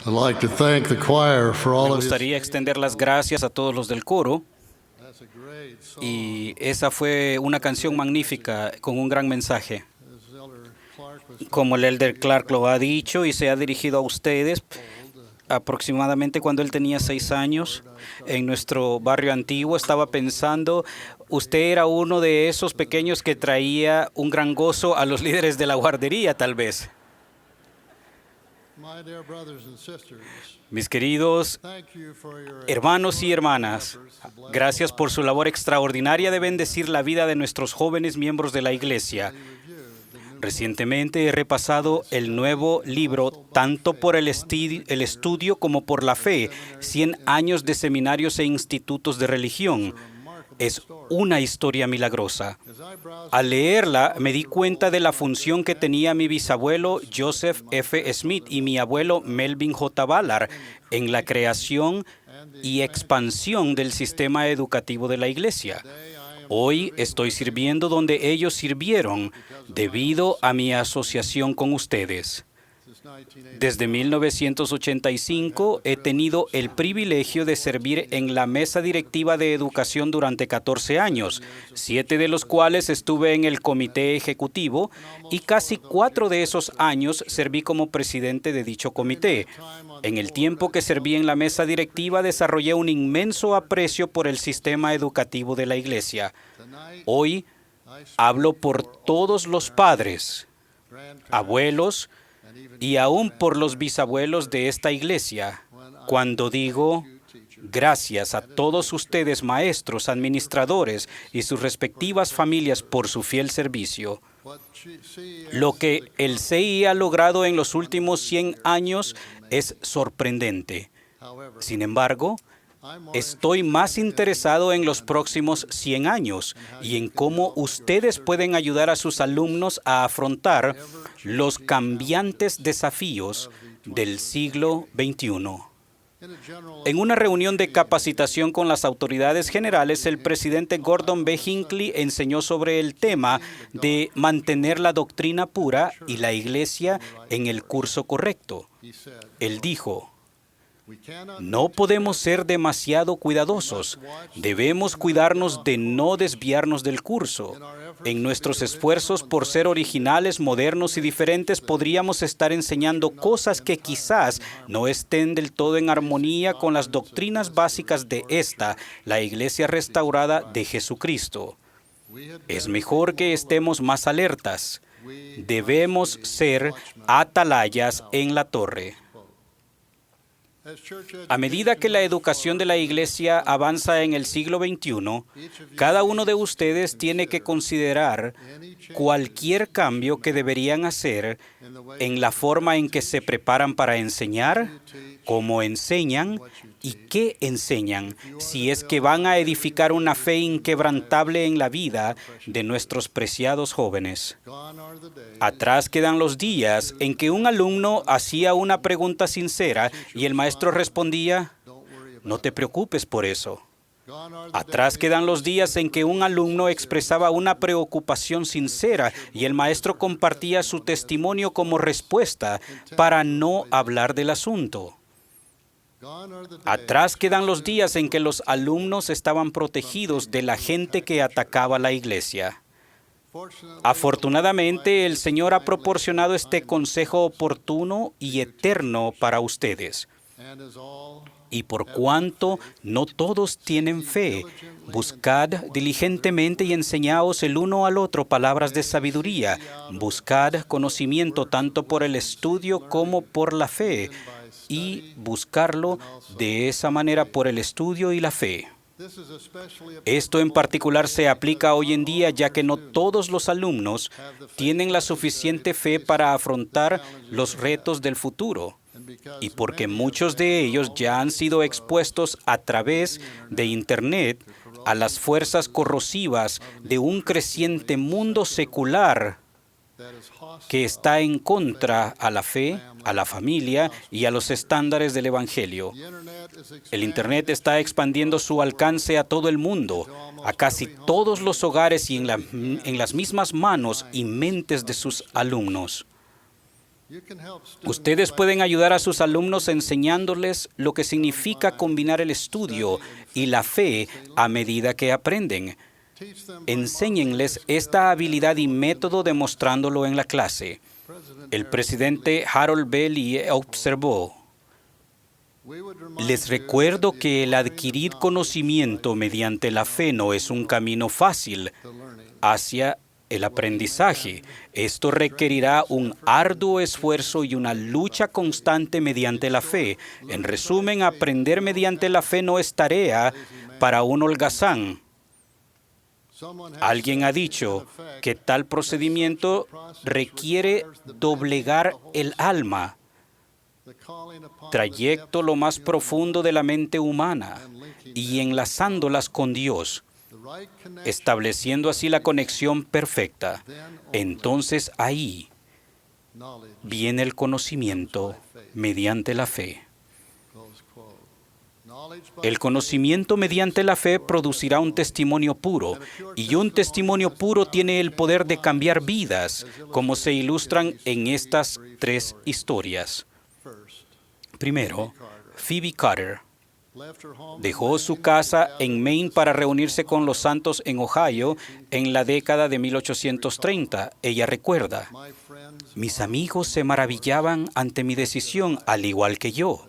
I'd like to thank the choir for all Me of his. gustaría extender las gracias a todos los del coro. That's a great song. Y esa fue una canción magnífica con un gran mensaje. As Elder Clark was Como el Elder Clark lo ha dicho y se ha dirigido a ustedes, aproximadamente cuando él tenía 6 años, en nuestro barrio antiguo, estaba pensando, usted era uno de esos pequeños que traía un gran gozo a los líderes de la guardería, tal vez. my dear brothers and sisters, Mis queridos thank you for your hermanos y hermanas, gracias por su labor extraordinaria de bendecir la vida de nuestros jóvenes miembros de la Iglesia. Recientemente he repasado el nuevo libro, tanto por el estudio como por la fe, 100 años de seminarios e institutos de religión. Es una historia milagrosa. Al leerla, me di cuenta de la función que tenía mi bisabuelo Joseph F. Smith y mi abuelo Melvin J. Ballard en la creación y expansión del sistema educativo de la Iglesia. Hoy estoy sirviendo donde ellos sirvieron debido a mi asociación con ustedes. Desde 1985 he tenido el privilegio de servir en la mesa directiva de educación durante 14 años, 7 de los cuales estuve en el comité ejecutivo y casi 4 de esos años serví como presidente de dicho comité. En el tiempo que serví en la mesa directiva desarrollé un inmenso aprecio por el sistema educativo de la Iglesia. Hoy hablo por todos los padres, abuelos, y aún por los bisabuelos de esta iglesia, cuando digo gracias a todos ustedes maestros, administradores y sus respectivas familias por su fiel servicio. Lo que el CI ha logrado en los últimos 100 años es sorprendente. Sin embargo, estoy más interesado en los próximos 100 años y en cómo ustedes pueden ayudar a sus alumnos a afrontar los cambiantes desafíos del siglo XXI. En una reunión de capacitación con las autoridades generales, el presidente Gordon B. Hinckley enseñó sobre el tema de mantener la doctrina pura y la Iglesia en el curso correcto. Él dijo: no podemos ser demasiado cuidadosos. Debemos cuidarnos de no desviarnos del curso. En nuestros esfuerzos por ser originales, modernos y diferentes, podríamos estar enseñando cosas que quizás no estén del todo en armonía con las doctrinas básicas de la Iglesia restaurada de Jesucristo. Es mejor que estemos más alertas. Debemos ser atalayas en la torre. A medida que la educación de la Iglesia avanza en el siglo XXI, cada uno de ustedes tiene que considerar cualquier cambio que deberían hacer en la forma en que se preparan para enseñar, cómo enseñan y qué enseñan, si es que van a edificar una fe inquebrantable en la vida de nuestros preciados jóvenes. Atrás quedan los días en que un alumno hacía una pregunta sincera y el maestro respondía: no te preocupes por eso. Atrás quedan los días en que un alumno expresaba una preocupación sincera y el maestro compartía su testimonio como respuesta para no hablar del asunto. Atrás quedan los días en que los alumnos estaban protegidos de la gente que atacaba la iglesia. Afortunadamente, el Señor ha proporcionado este consejo oportuno y eterno para ustedes. Y por cuanto no todos tienen fe, buscad diligentemente y enseñaos el uno al otro palabras de sabiduría. Buscad conocimiento tanto por el estudio como por la fe, y buscarlo de esa manera por el estudio y la fe. Esto en particular se aplica hoy en día, ya que no todos los alumnos tienen la suficiente fe para afrontar los retos del futuro, y porque muchos de ellos ya han sido expuestos a través de Internet a las fuerzas corrosivas de un creciente mundo secular que está en contra a la fe, a la familia y a los estándares del Evangelio. El Internet está expandiendo su alcance a todo el mundo, a casi todos los hogares y en las mismas manos y mentes de sus alumnos. You can help students Ustedes pueden ayudar a sus alumnos enseñándoles lo que significa combinar el estudio y la fe a medida que aprenden. teach them by Enséñenles esta habilidad y método demostrándolo en la clase. President El presidente Harold B. Lee observó: We would remind les you recuerdo that que el acquiring adquirir knowledge conocimiento mediante la fe no es un camino fácil to learning. hacia el aprendizaje. Esto requerirá un arduo esfuerzo y una lucha constante mediante la fe. En resumen, aprender mediante la fe no es tarea para un holgazán. Someone has Alguien ha said, dicho in effect, que tal procedimiento requiere doblegar el alma, the calling upon the trayecto lo más profundo de la mente humana and linking y enlazándolas con Dios, the right connection, estableciendo así la conexión perfecta. then only Entonces ahí knowledge, viene el conocimiento mediante la fe. close quote. Knowledge by El conocimiento mediante la fe producirá un testimonio puro, y un testimonio puro tiene el poder de cambiar vidas, como se ilustran en estas tres historias. first, Primero, Phoebe Carter left her home dejó su casa en Maine para reunirse con los santos en Ohio en la década de 1830. Ella recuerda: my friends, mis amigos se maravillaban ante mi decisión, al igual que yo,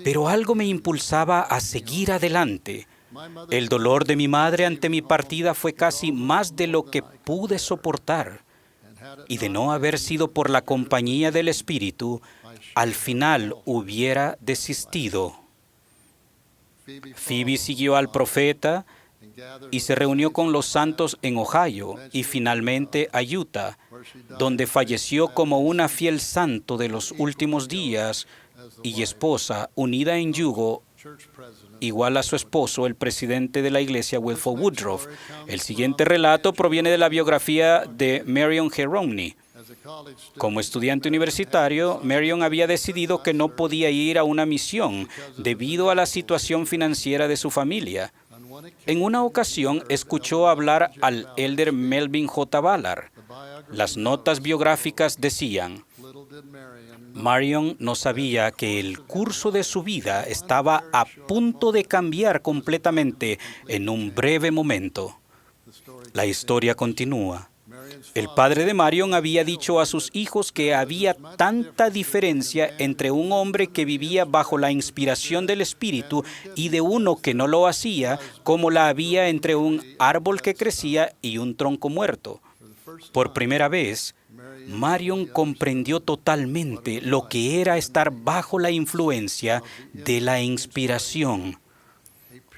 pero algo me impulsaba a seguir adelante. my mother El dolor de mi madre ante mi partida fue casi más de lo que pude soportar, and had it y de no haber sido por la compañía del Espíritu, al final hubiera desistido. Phoebe siguió al profeta and gathered y se reunió con los santos en Ohio y finalmente a Utah, where she died donde falleció como una fiel santo de los últimos días y esposa unida en yugo, church president. igual a su esposo, el presidente de la iglesia, Wilford Woodruff. El siguiente relato proviene de la biografía de Marion G. Romney. As a college student, Como estudiante universitario, Marion había decidido que no podía ir a una misión debido a la situación financiera de su familia. on one occasion, En una ocasión escuchó hablar al elder Melvin J. Ballard. the biography Las notas biográficas decían: little did Marion Marion no sabía que el curso de su vida estaba a punto de cambiar completamente en un breve momento. the story. La historia continúa. Marion's El padre de Marion había dicho a sus hijos que había tanta diferencia entre un hombre que vivía bajo la inspiración del Espíritu y de uno que no lo hacía, como la había entre un árbol que crecía y un tronco muerto. Por primera vez, Marion comprendió totalmente lo que era estar bajo la influencia de la inspiración.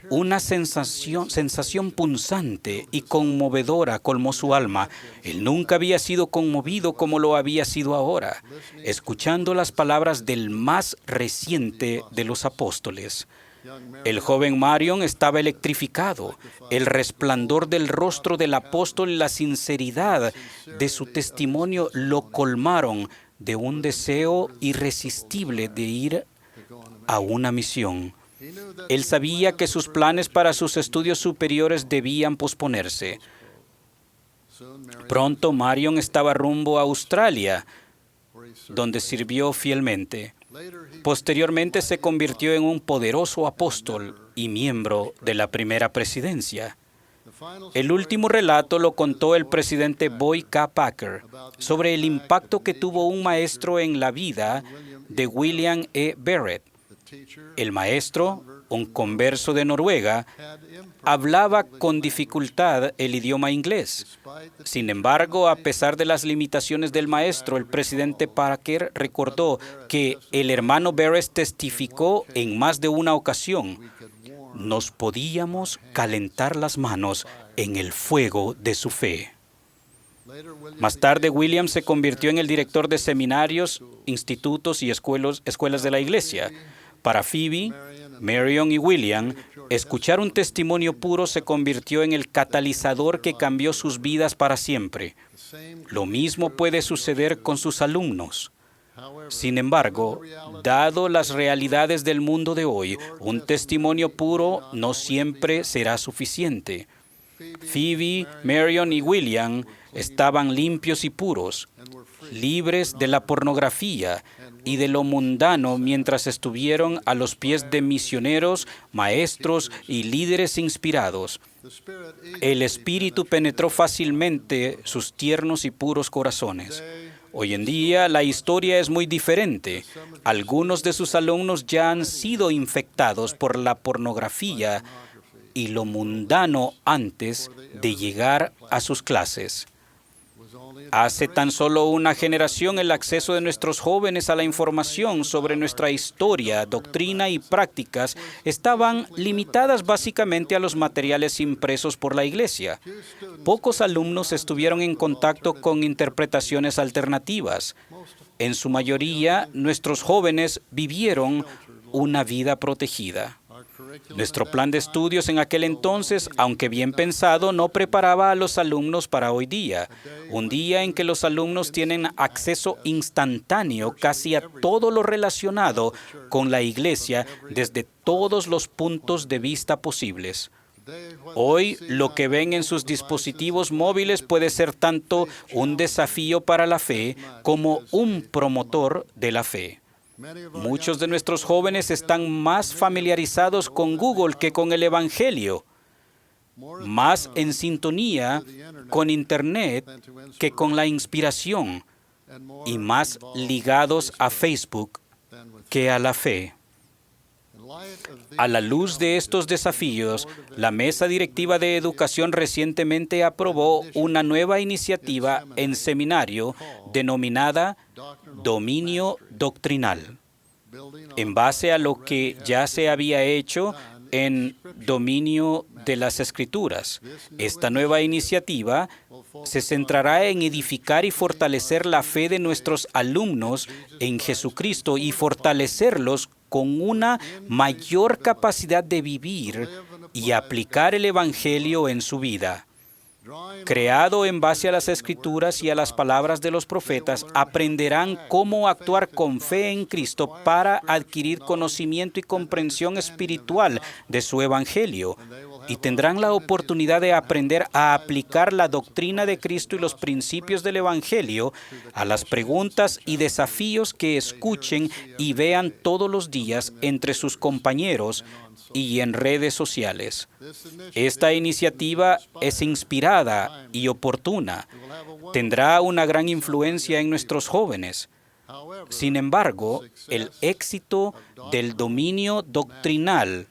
Una sensación punzante y conmovedora colmó su alma. Él nunca había sido conmovido como lo había sido ahora, escuchando las palabras del más reciente de los apóstoles. El joven Marion estaba electrificado. El resplandor del rostro del apóstol y la sinceridad de su testimonio lo colmaron de un deseo irresistible de ir a una misión. Él sabía que sus planes para sus estudios superiores debían posponerse. Pronto Marion estaba rumbo a Australia, donde sirvió fielmente. Posteriormente se convirtió en un poderoso apóstol y miembro de la primera presidencia. El último relato lo contó el presidente Boy K. Packer sobre el impacto que tuvo un maestro en la vida de William E. Barrett. El maestro, un converso de Noruega, hablaba con dificultad el idioma inglés. Sin embargo, a pesar de las limitaciones del maestro, el presidente Packer recordó que el hermano Barrett testificó en más de una ocasión: nos podíamos calentar las manos en el fuego de su fe. Más tarde, William se convirtió en el director de seminarios, institutos y escuelas de la iglesia. Para Phoebe, Marion y William, escuchar un testimonio puro se convirtió en el catalizador que cambió sus vidas para siempre. Lo mismo puede suceder con sus alumnos. Sin embargo, dado las realidades del mundo de hoy, un testimonio puro no siempre será suficiente. Phoebe, Marion y William estaban limpios y puros, and were free libres de la pornografía y de lo mundano mientras estuvieron a los pies de misioneros, maestros y líderes inspirados. the Spirit El easily Espíritu penetró fácilmente sus tiernos y puros corazones. Hoy en día la historia es muy diferente. Algunos de sus alumnos ya han sido infectados por la pornografía y lo mundano antes de llegar a sus clases. was only Hace tan solo una generación el acceso de nuestros jóvenes a la información sobre nuestra historia, doctrina y prácticas estaban limitadas básicamente a los materiales impresos por la Iglesia. Pocos alumnos estuvieron en contacto con interpretaciones alternativas. En su mayoría, nuestros jóvenes vivieron una vida protegida. our curriculum Nuestro plan de estudios en aquel entonces, aunque bien pensado, no preparaba a los alumnos para hoy día. Un día en que los alumnos tienen acceso instantáneo casi a todo lo relacionado con la iglesia desde todos los puntos de vista posibles. today what Hoy, lo que ven en sus dispositivos móviles puede ser tanto un desafío para la fe como un promotor de la fe. many of our Muchos de nuestros jóvenes están más familiarizados con Google que con el Evangelio, más en sintonía con Internet que con la inspiración and more y más ligados a Facebook than with que a la fe. in light of these A la luz de estos desafíos, la Mesa Directiva de Educación recientemente aprobó una nueva iniciativa en seminario denominada doctrinal Dominio Doctrinal, building en base a lo que ya se había hecho en dominio de las Escrituras. Esta nueva iniciativa se centrará en edificar y fortalecer la fe de nuestros alumnos en Jesucristo y fortalecerlos con una mayor capacidad de vivir y aplicar el Evangelio en su vida. drawing Creado en base a las Escrituras y a las palabras de los profetas, aprenderán cómo actuar con fe en Cristo para adquirir conocimiento y comprensión espiritual de su Evangelio, y tendrán la oportunidad de aprender a aplicar la doctrina de Cristo y los principios del Evangelio a las preguntas y desafíos que escuchen y vean todos los días entre sus compañeros y en redes sociales. Esta iniciativa es inspirada y oportuna. Tendrá una gran influencia en nuestros jóvenes. however Sin embargo, el éxito del dominio doctrinal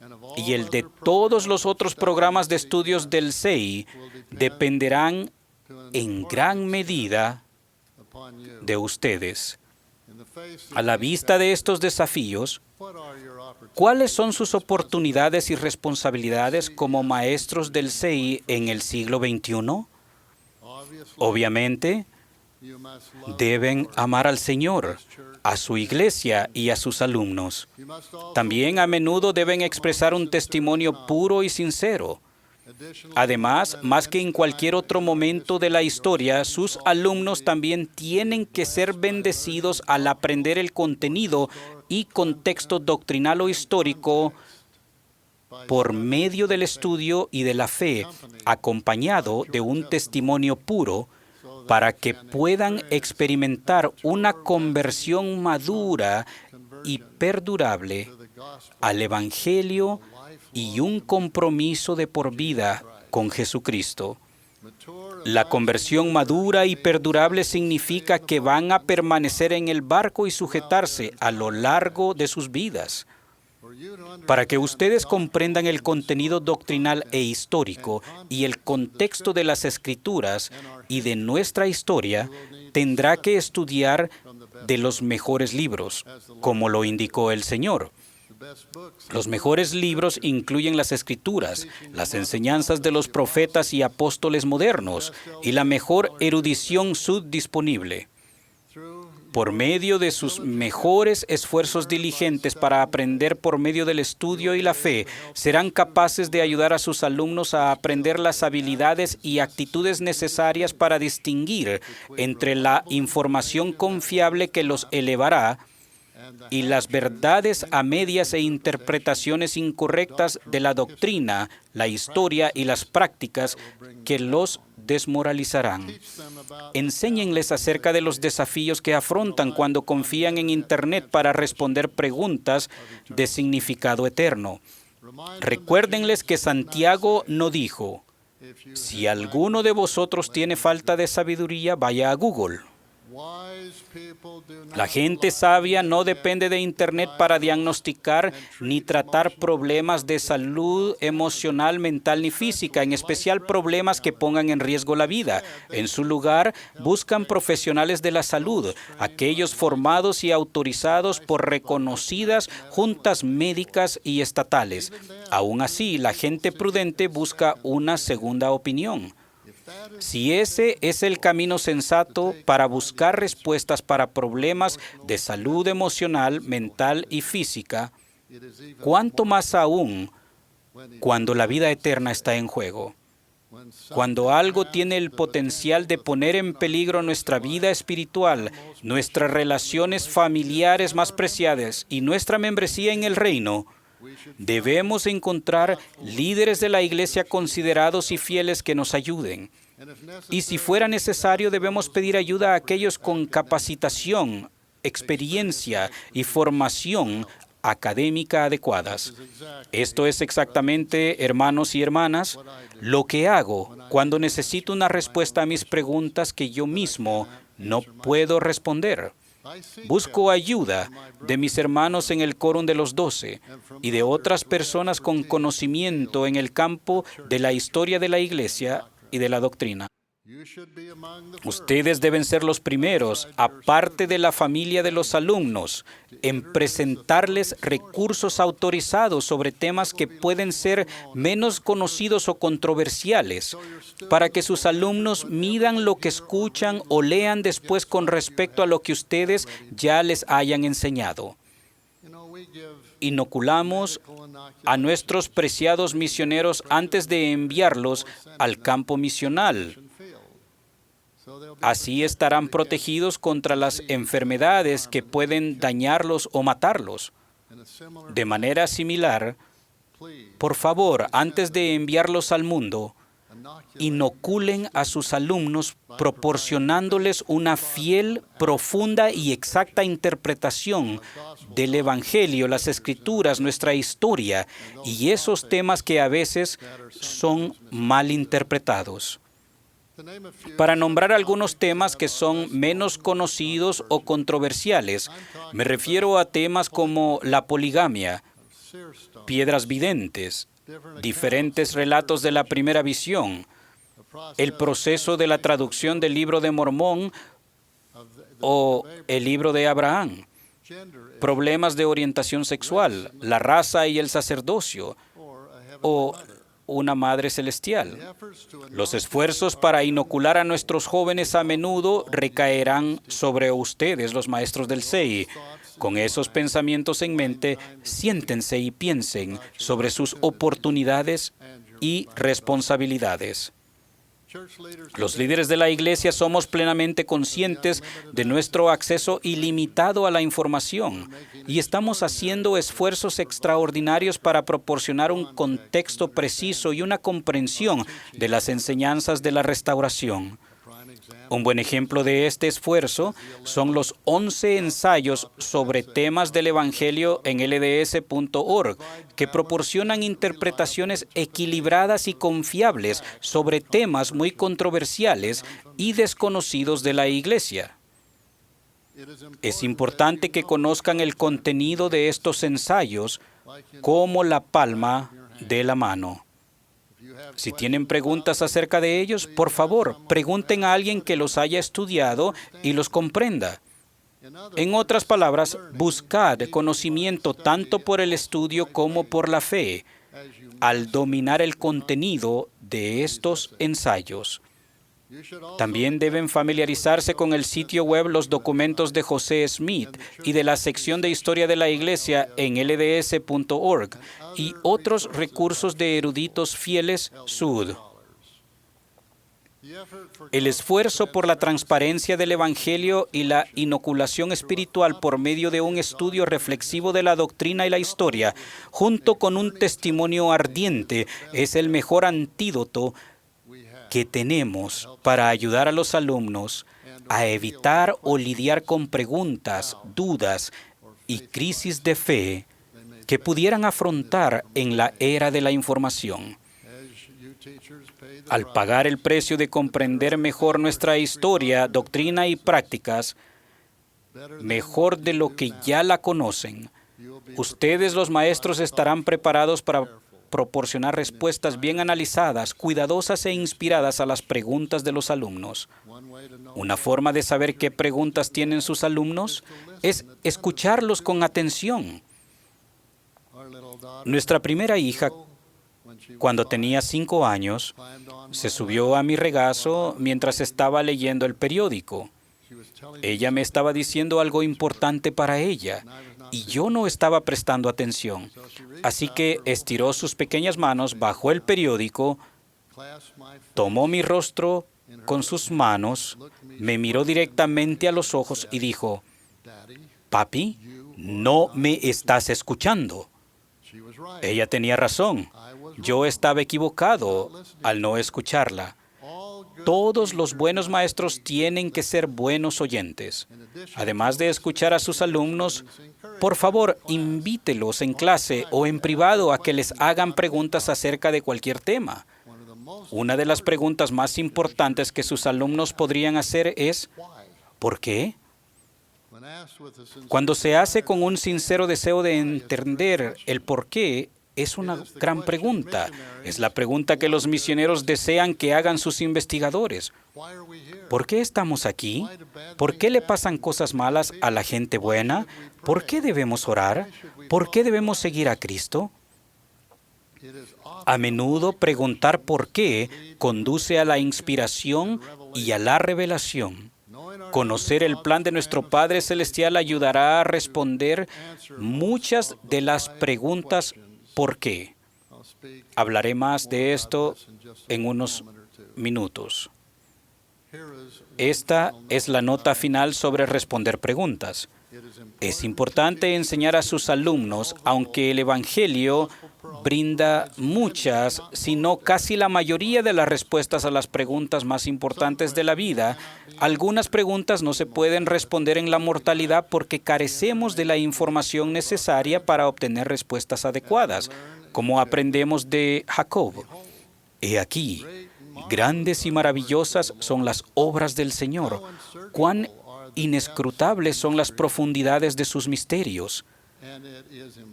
and of all y el de other todos los otros programas de estudios del CEI dependerán to an en gran medida upon you de ustedes. in the face A of la these vista de estos desafíos, what are your opportunities ¿cuáles son sus oportunidades y responsabilidades como maestros del CEI en el siglo XXI? obviously Obviamente, you must love deben amar al Señor, a su iglesia y a sus alumnos. you must also También a menudo deben expresar un testimonio puro y sincero. additionally Además, más que en cualquier otro momento de la historia, sus alumnos también tienen que ser bendecidos al aprender el contenido y contexto doctrinal o histórico por medio del estudio y de la fe, acompañado de un testimonio puro, para que puedan experimentar una conversión madura y perdurable to the gospel al Evangelio y un compromiso de por vida con Jesucristo. mature La conversión madura y perdurable significa que van a permanecer en el barco y sujetarse a lo largo de sus vidas. for you to Para que ustedes comprendan el contenido doctrinal e histórico y el contexto de las Escrituras y de nuestra historia, tendrá que estudiar de los mejores libros, como lo indicó el Señor. the best books Los mejores libros incluyen las Escrituras, las enseñanzas de los profetas y apóstoles modernos y la mejor erudición subdisponible. through Por medio de sus mejores esfuerzos diligentes para aprender por medio del estudio y la fe, serán capaces de ayudar a sus alumnos a aprender las habilidades y actitudes necesarias para distinguir entre la información confiable que los elevará y las verdades a medias e interpretaciones incorrectas de la doctrina, la historia y las prácticas que los desmoralizarán. Enséñenles acerca de los desafíos que afrontan cuando confían en Internet para responder preguntas de significado eterno. Recuérdenles que Santiago no dijo: si alguno de vosotros tiene falta de sabiduría, vaya a Google. La gente sabia no depende de Internet para diagnosticar ni tratar problemas de salud emocional, mental ni física, en especial problemas que pongan en riesgo la vida. En su lugar, buscan profesionales de la salud, aquellos formados y autorizados por reconocidas juntas médicas y estatales. Aún así, la gente prudente busca una segunda opinión. Si ese es el camino sensato para buscar respuestas para problemas de salud emocional, mental y física, ¿cuánto más aún cuando la vida eterna está en juego? Cuando algo tiene el potencial de poner en peligro nuestra vida espiritual, nuestras relaciones familiares más preciadas y nuestra membresía en el reino, debemos encontrar líderes de la iglesia considerados y fieles que nos ayuden. Y si fuera necesario, debemos pedir ayuda a aquellos con capacitación, experiencia y formación académica adecuadas. Esto es exactamente, hermanos y hermanas, lo que hago cuando necesito una respuesta a mis preguntas que yo mismo no puedo responder. Busco ayuda de mis hermanos en el Quórum de los 12 y de otras personas con conocimiento en el campo de la historia de la iglesia y de la doctrina. Ustedes deben ser los primeros, aparte de la familia de los alumnos, en presentarles recursos autorizados sobre temas que pueden ser menos conocidos o controversiales, para que sus alumnos midan lo que escuchan o lean después con respecto a lo que ustedes ya les hayan enseñado. Inoculamos a nuestros preciados misioneros antes de enviarlos al campo misional. Así estarán protegidos contra las enfermedades que pueden dañarlos o matarlos. De manera similar, por favor, antes de enviarlos al mundo, inoculen a sus alumnos proporcionándoles una fiel, profunda y exacta interpretación del Evangelio, las Escrituras, nuestra historia y esos temas que a veces son mal interpretados. Para nombrar algunos temas que son menos conocidos o controversiales, me refiero a temas como la poligamia, piedras videntes, diferentes relatos de la primera visión, el proceso de la traducción del libro de Mormón o el libro de Abraham, problemas de orientación sexual, la raza y el sacerdocio, o una madre celestial. Los esfuerzos para inocular a nuestros jóvenes a menudo recaerán sobre ustedes, los maestros del SEI. Con esos pensamientos en mente, siéntense y piensen sobre sus oportunidades y responsabilidades. Los líderes de la iglesia somos plenamente conscientes de nuestro acceso ilimitado a la información y estamos haciendo esfuerzos extraordinarios para proporcionar un contexto preciso y una comprensión de las enseñanzas de la restauración. Un buen ejemplo de este esfuerzo son los 11 ensayos sobre temas del Evangelio en LDS.org, que proporcionan interpretaciones equilibradas y confiables sobre temas muy controversiales y desconocidos de la Iglesia. Es importante que conozcan el contenido de estos ensayos como la palma de la mano. Si tienen preguntas acerca de ellos, por favor, pregunten a alguien que los haya estudiado y los comprenda. En otras palabras, buscad conocimiento tanto por el estudio como por la fe, al dominar el contenido de estos ensayos. También deben familiarizarse con el sitio web Los Documentos de José Smith y de la sección de Historia de la Iglesia en lds.org y otros recursos de eruditos fieles SUD. El esfuerzo por la transparencia del Evangelio y la inoculación espiritual por medio de un estudio reflexivo de la doctrina y la historia, junto con un testimonio ardiente, es el mejor antídoto que tenemos para ayudar a los alumnos a evitar o lidiar con preguntas, dudas y crisis de fe que pudieran afrontar en la era de la información. Al pagar el precio de comprender mejor nuestra historia, doctrina y prácticas, mejor de lo que ya la conocen, ustedes los maestros estarán preparados para proporcionar respuestas bien analizadas, cuidadosas e inspiradas a las preguntas de los alumnos. Una forma de saber qué preguntas tienen sus alumnos es escucharlos con atención. Nuestra primera hija, cuando tenía 5 años, se subió a mi regazo mientras estaba leyendo el periódico. Ella me estaba diciendo algo importante para ella y yo no estaba prestando atención. Así que estiró sus pequeñas manos, bajó el periódico, tomó mi rostro con sus manos, me miró directamente a los ojos y dijo: «Papi, no me estás escuchando». Ella tenía razón. Yo estaba equivocado al no escucharla. Todos los buenos maestros tienen que ser buenos oyentes. Además de escuchar a sus alumnos, por favor, invítelos en clase o en privado a que les hagan preguntas acerca de cualquier tema. Una de las preguntas más importantes que sus alumnos podrían hacer es: ¿por qué? Cuando se hace con un sincero deseo de entender el por qué, es una gran pregunta. Es la pregunta que los misioneros desean que hagan sus investigadores. ¿Por qué estamos aquí? ¿Por qué le pasan cosas malas a la gente buena? ¿Por qué debemos orar? ¿Por qué debemos seguir a Cristo? A menudo preguntar por qué conduce a la inspiración y a la revelación. Conocer el plan de nuestro Padre Celestial ayudará a responder muchas de las preguntas ¿por qué? Hablaré más de esto en unos minutos. Esta es la nota final sobre responder preguntas. Es importante enseñar a sus alumnos, aunque el Evangelio brinda muchas, si no casi la mayoría de las respuestas a las preguntas más importantes de la vida, algunas preguntas no se pueden responder en la mortalidad porque carecemos de la información necesaria para obtener respuestas adecuadas, como aprendemos de Jacob. He aquí, grandes y maravillosas son las obras del Señor. Cuán inescrutables son las profundidades de sus misterios.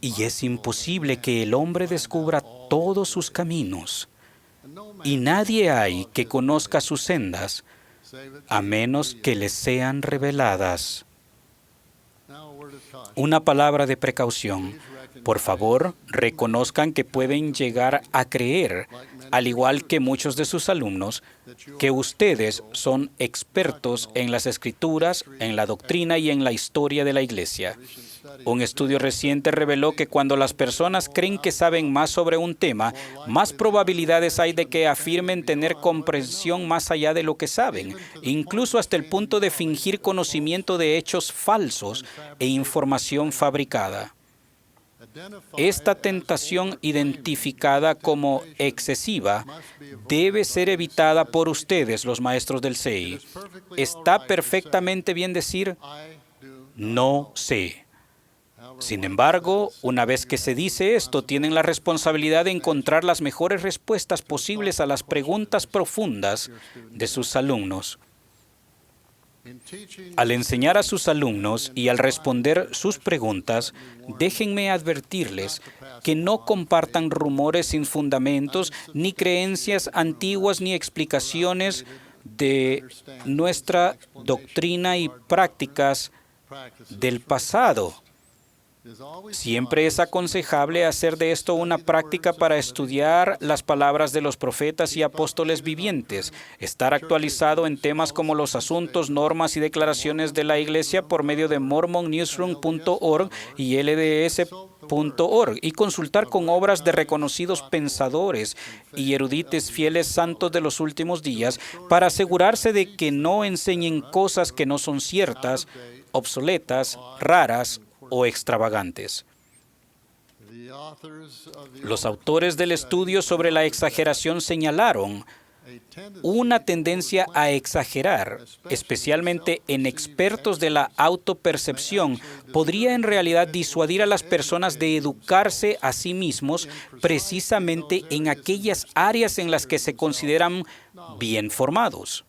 Y es imposible que el hombre descubra todos sus caminos. Y nadie hay que conozca sus sendas, a menos que les sean reveladas. Una palabra de precaución. Por favor, reconozcan que pueden llegar a creer, al igual que muchos de sus alumnos, que ustedes son expertos en las Escrituras, en la doctrina y en la historia de la Iglesia. Un estudio reciente reveló que cuando las personas creen que saben más sobre un tema, más probabilidades hay de que afirmen tener comprensión más allá de lo que saben, incluso hasta el punto de fingir conocimiento de hechos falsos e información fabricada. Esta tentación, identificada como excesiva, debe ser evitada por ustedes, los maestros del CEI. Está perfectamente bien decir: no sé. Sin embargo, una vez que se dice esto, tienen la responsabilidad de encontrar las mejores respuestas posibles a las preguntas profundas de sus alumnos. Al enseñar a sus alumnos y al responder sus preguntas, déjenme advertirles que no compartan rumores sin fundamentos, ni creencias antiguas, ni explicaciones de nuestra doctrina y prácticas del pasado. Siempre es aconsejable hacer de esto una práctica para estudiar las palabras de los profetas y apóstoles vivientes, estar actualizado en temas como los asuntos, normas y declaraciones de la Iglesia por medio de mormonnewsroom.org y LDS www.ccc.org y consultar con obras de reconocidos pensadores y eruditos fieles santos de los últimos días para asegurarse de que no enseñen cosas que no son ciertas, obsoletas, raras o extravagantes. Los autores del estudio sobre la exageración señalaron una tendencia a exagerar, especialmente en expertos de la autopercepción, podría en realidad disuadir a las personas de educarse a sí mismos precisamente en aquellas áreas en las que se consideran bien formados.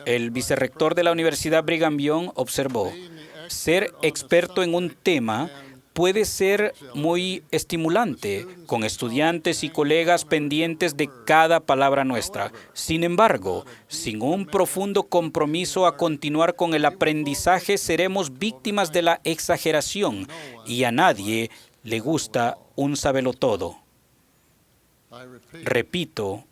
El vicerrector de la Universidad Brigham Young observó: ser experto en un tema puede ser muy estimulante, con estudiantes y colegas pendientes de cada palabra nuestra. Sin embargo, sin un profundo compromiso a continuar con el aprendizaje, seremos víctimas de la exageración y a nadie le gusta un sabelotodo. Repito,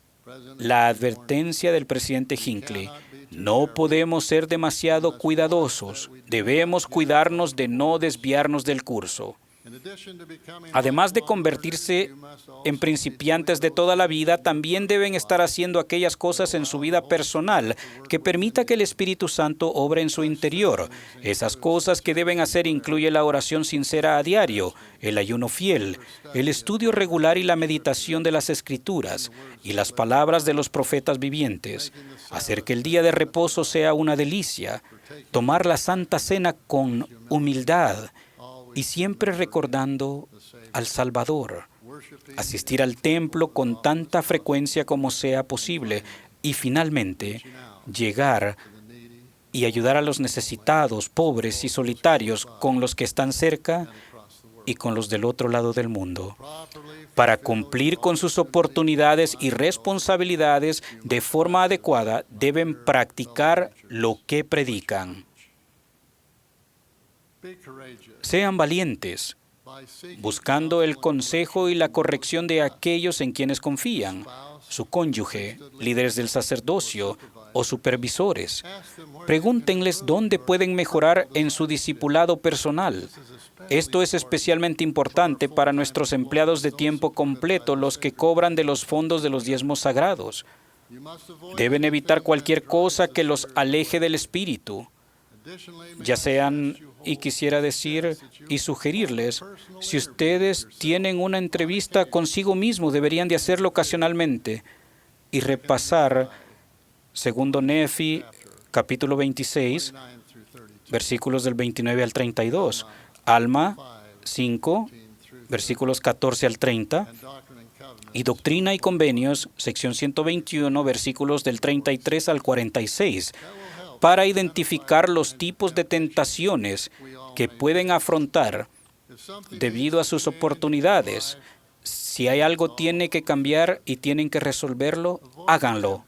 la advertencia del presidente Hinckley: no podemos ser demasiado cuidadosos. Debemos cuidarnos de no desviarnos del curso. Además de convertirse en principiantes de toda la vida, también deben estar haciendo aquellas cosas en su vida personal que permita que el Espíritu Santo obre en su interior. Esas cosas que deben hacer incluyen la oración sincera a diario, el ayuno fiel, el estudio regular y la meditación de las Escrituras y las palabras de los profetas vivientes, hacer que el día de reposo sea una delicia, tomar la Santa Cena con humildad y siempre recordando al Salvador, asistir al templo con tanta frecuencia como sea posible y finalmente llegar y ayudar a los necesitados, pobres y solitarios, con los que están cerca y con los del otro lado del mundo. Para cumplir con sus oportunidades y responsabilidades de forma adecuada, deben practicar lo que predican. Sean valientes, buscando el consejo y la corrección de aquellos en quienes confían, su cónyuge, líderes del sacerdocio o supervisores. Pregúntenles dónde pueden mejorar en su discipulado personal. Esto es especialmente importante para nuestros empleados de tiempo completo, los que cobran de los fondos de los diezmos sagrados. Deben evitar cualquier cosa que los aleje del Espíritu, ya sean, y quisiera decir y sugerirles, si ustedes tienen una entrevista consigo mismo, deberían de hacerlo ocasionalmente y repasar segundo Nefi, capítulo 26, versículos del 29 al 32, Alma 5, versículos 14 al 30, y Doctrina y Convenios, sección 121, versículos del 33 al 46, para identificar los tipos de tentaciones que pueden afrontar debido a sus oportunidades. Si hay algo tiene que cambiar y tienen que resolverlo, háganlo.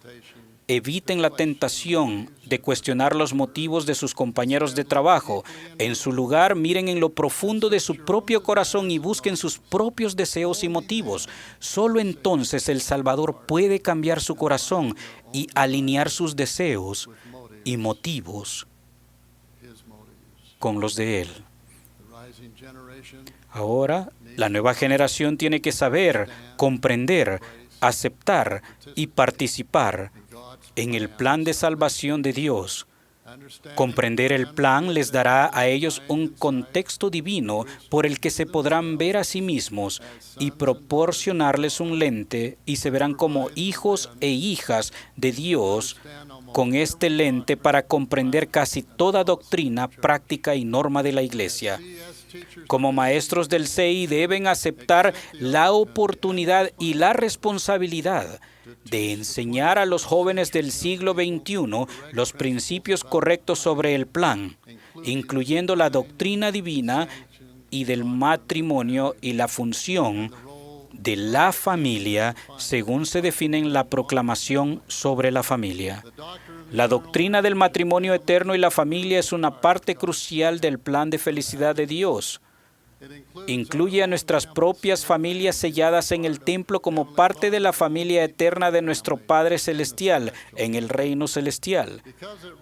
Eviten la tentación de cuestionar los motivos de sus compañeros de trabajo. En su lugar, miren en lo profundo de su propio corazón y busquen sus propios deseos y motivos. Solo entonces el Salvador puede cambiar su corazón y alinear sus deseos y motivos con los de Él. Ahora, la nueva generación tiene que saber, comprender, aceptar y participar en el plan de salvación de Dios. Comprender el plan les dará a ellos un contexto divino por el que se podrán ver a sí mismos y proporcionarles un lente y se verán como hijos e hijas de Dios con este lente para comprender casi toda doctrina, práctica y norma de la Iglesia. Como maestros del CI deben aceptar la oportunidad y la responsabilidad de enseñar a los jóvenes del siglo XXI los principios correctos sobre el plan, incluyendo la doctrina divina y del matrimonio y la función de la familia según se define en la proclamación sobre la familia. La doctrina del matrimonio eterno y la familia es una parte crucial del plan de felicidad de Dios. Incluye a nuestras propias familias selladas en el templo como parte de la familia eterna de nuestro Padre Celestial en el reino celestial.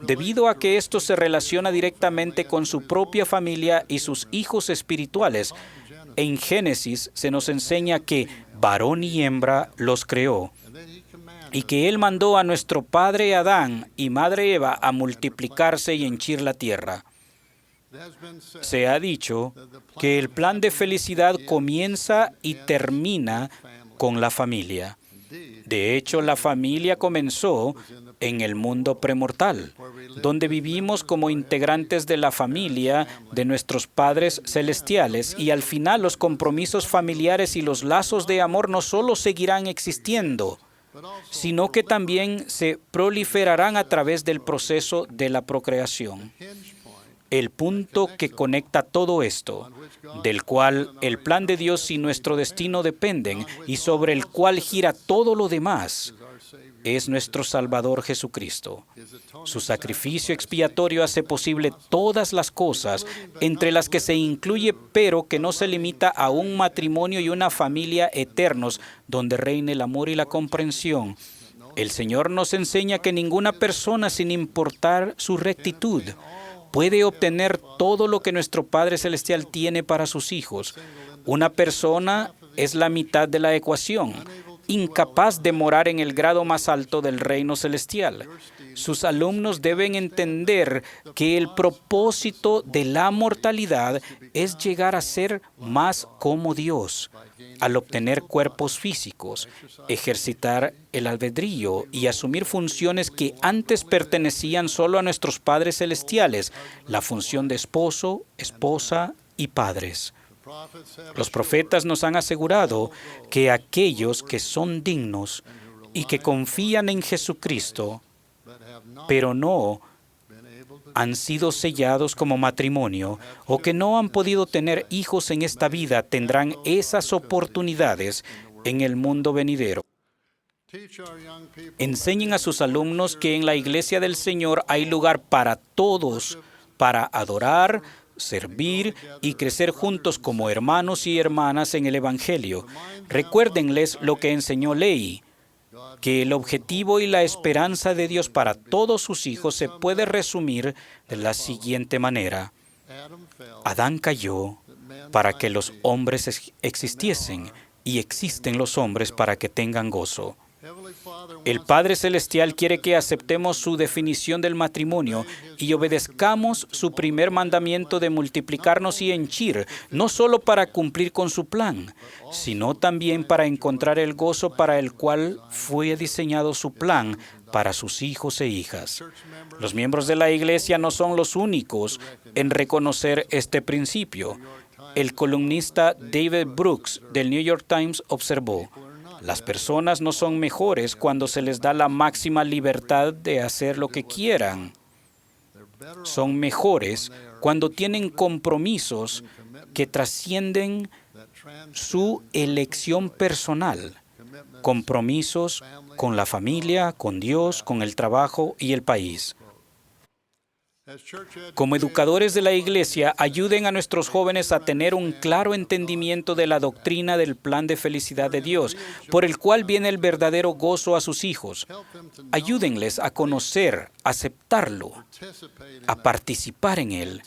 Debido a que esto se relaciona directamente con su propia familia y sus hijos espirituales, en Génesis se nos enseña que varón y hembra los creó y que Él mandó a nuestro padre Adán y madre Eva a multiplicarse y henchir la tierra. Se ha dicho que el plan de felicidad comienza y termina con la familia. De hecho, la familia comenzó en el mundo premortal, donde vivimos como integrantes de la familia de nuestros padres celestiales, y al final los compromisos familiares y los lazos de amor no solo seguirán existiendo, sino que también se proliferarán a través del proceso de la procreación. El punto que conecta todo esto, del cual el plan de Dios y nuestro destino dependen y sobre el cual gira todo lo demás, es nuestro Salvador Jesucristo. Su sacrificio expiatorio hace posible todas las cosas, entre las que se incluye, pero que no se limita a un matrimonio y una familia eternos, donde reine el amor y la comprensión. El Señor nos enseña que ninguna persona, sin importar su rectitud, puede obtener todo lo que nuestro Padre Celestial tiene para sus hijos. Una persona es la mitad de la ecuación, incapaz de morar en el grado más alto del reino celestial. Sus alumnos deben entender que el propósito de la mortalidad es llegar a ser más como Dios, al obtener cuerpos físicos, ejercitar el albedrío y asumir funciones que antes pertenecían solo a nuestros padres celestiales, la función de esposo, esposa y padres. Los profetas nos han asegurado que aquellos que son dignos y que confían en Jesucristo, pero no han sido sellados como matrimonio o que no han podido tener hijos en esta vida, tendrán esas oportunidades en el mundo venidero. Enseñen a sus alumnos que en la iglesia del Señor hay lugar para todos, para adorar, servir y crecer juntos como hermanos y hermanas en el Evangelio. Recuérdenles lo que enseñó Leí, que el objetivo y la esperanza de Dios para todos sus hijos se puede resumir de la siguiente manera. Adán cayó para que los hombres existiesen, y existen los hombres para que tengan gozo. El Padre Celestial quiere que aceptemos su definición del matrimonio y obedezcamos su primer mandamiento de multiplicarnos y henchir, no solo para cumplir con su plan, sino también para encontrar el gozo para el cual fue diseñado su plan para sus hijos e hijas. Los miembros de la Iglesia no son los únicos en reconocer este principio. El columnista David Brooks del New York Times observó: las personas no son mejores cuando se les da la máxima libertad de hacer lo que quieran. Son mejores cuando tienen compromisos que trascienden su elección personal. Compromisos con la familia, con Dios, con el trabajo y el país. Como educadores de la Iglesia, ayuden a nuestros jóvenes a tener un claro entendimiento de la doctrina del plan de felicidad de Dios, por el cual viene el verdadero gozo a sus hijos. Ayúdenles a conocer, a aceptarlo, a participar en él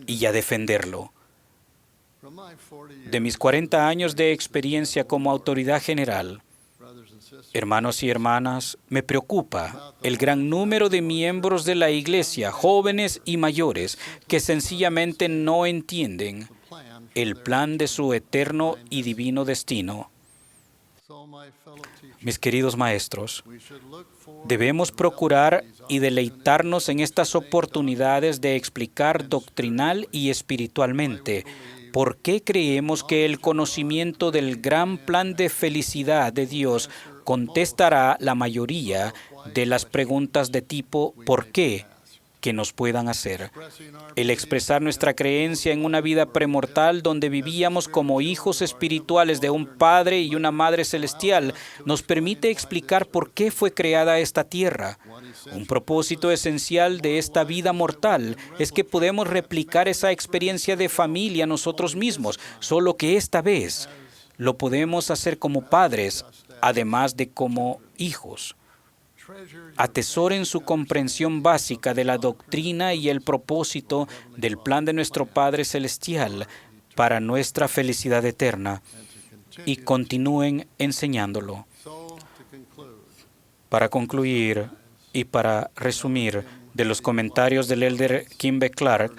y a defenderlo. De mis 40 años de experiencia como autoridad general, hermanos y hermanas, me preocupa el gran número de miembros de la Iglesia, jóvenes y mayores, que sencillamente no entienden el plan de su eterno y divino destino. Mis queridos maestros, debemos procurar y deleitarnos en estas oportunidades de explicar doctrinal y espiritualmente por qué creemos que el conocimiento del gran plan de felicidad de Dios contestará la mayoría de las preguntas de tipo ¿por qué? que nos puedan hacer. El expresar nuestra creencia en una vida premortal donde vivíamos como hijos espirituales de un Padre y una Madre celestial nos permite explicar por qué fue creada esta tierra. Un propósito esencial de esta vida mortal es que podemos replicar esa experiencia de familia nosotros mismos, solo que esta vez lo podemos hacer como padres, además de como hijos. Atesoren su comprensión básica de la doctrina y el propósito del plan de nuestro Padre Celestial para nuestra felicidad eterna y continúen enseñándolo. Para concluir y para resumir de los comentarios del elder Kimbe Clark,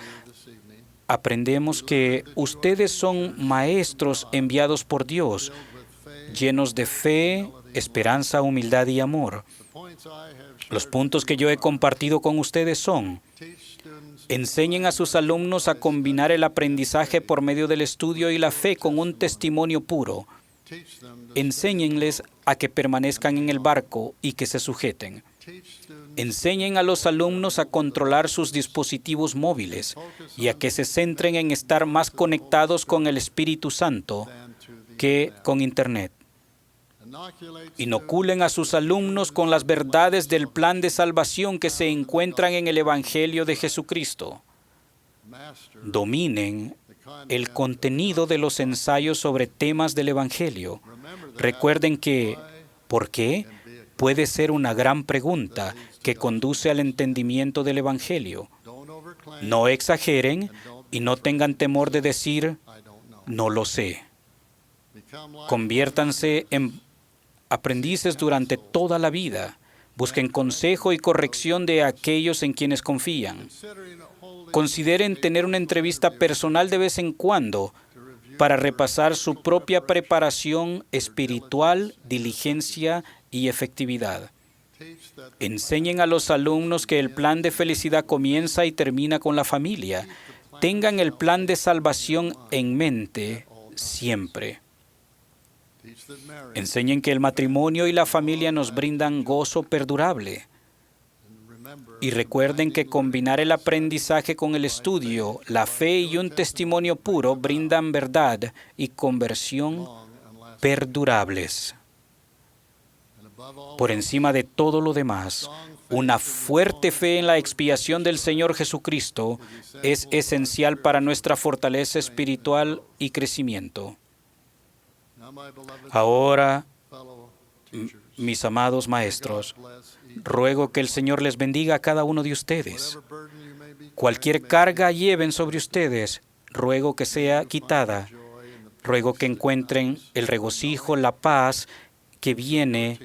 aprendemos que ustedes son maestros enviados por Dios, llenos de fe, esperanza, humildad y amor. Los puntos que yo he compartido con ustedes son: enseñen a sus alumnos a combinar el aprendizaje por medio del estudio y la fe con un testimonio puro. Enséñenles a que permanezcan en el barco y que se sujeten. Enseñen a los alumnos a controlar sus dispositivos móviles y a que se centren en estar más conectados con el Espíritu Santo que con Internet. Inoculen a sus alumnos con las verdades del plan de salvación que se encuentran en el Evangelio de Jesucristo. Dominen el contenido de los ensayos sobre temas del Evangelio. Recuerden que ¿por qué? Puede ser una gran pregunta que conduce al entendimiento del Evangelio. No exageren y no tengan temor de decir, no lo sé. Conviértanse en aprendices durante toda la vida. Busquen consejo y corrección de aquellos en quienes confían. Consideren tener una entrevista personal de vez en cuando para repasar su propia preparación espiritual, diligencia y efectividad. Enseñen a los alumnos que el plan de felicidad comienza y termina con la familia. Tengan el plan de salvación en mente siempre. Enseñen que el matrimonio y la familia nos brindan gozo perdurable. Y recuerden que combinar el aprendizaje con el estudio, la fe y un testimonio puro brindan verdad y conversión perdurables. Por encima de todo lo demás, una fuerte fe en la expiación del Señor Jesucristo es esencial para nuestra fortaleza espiritual y crecimiento. Ahora, mis amados maestros, ruego que el Señor les bendiga a cada uno de ustedes. Cualquier carga lleven sobre ustedes, ruego que sea quitada. Ruego que encuentren el regocijo, la paz que viene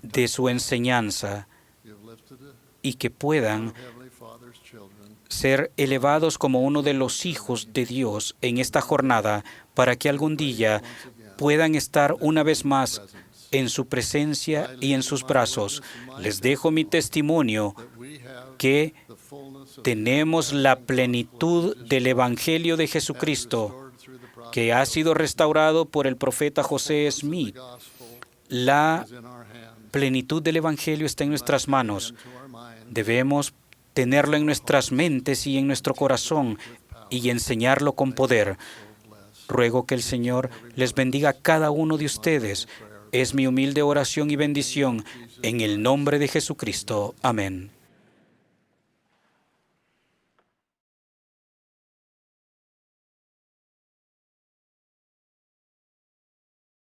de su enseñanza y que puedan ser elevados como uno de los hijos de Dios en esta jornada para que algún día puedan estar una vez más en su presencia y en sus brazos. Les dejo mi testimonio que tenemos la plenitud del Evangelio de Jesucristo que ha sido restaurado por el profeta José Smith. La plenitud del Evangelio está en nuestras manos. Debemos tenerlo en nuestras mentes y en nuestro corazón y enseñarlo con poder. Ruego que el Señor les bendiga a cada uno de ustedes. Es mi humilde oración y bendición en el nombre de Jesucristo. Amén.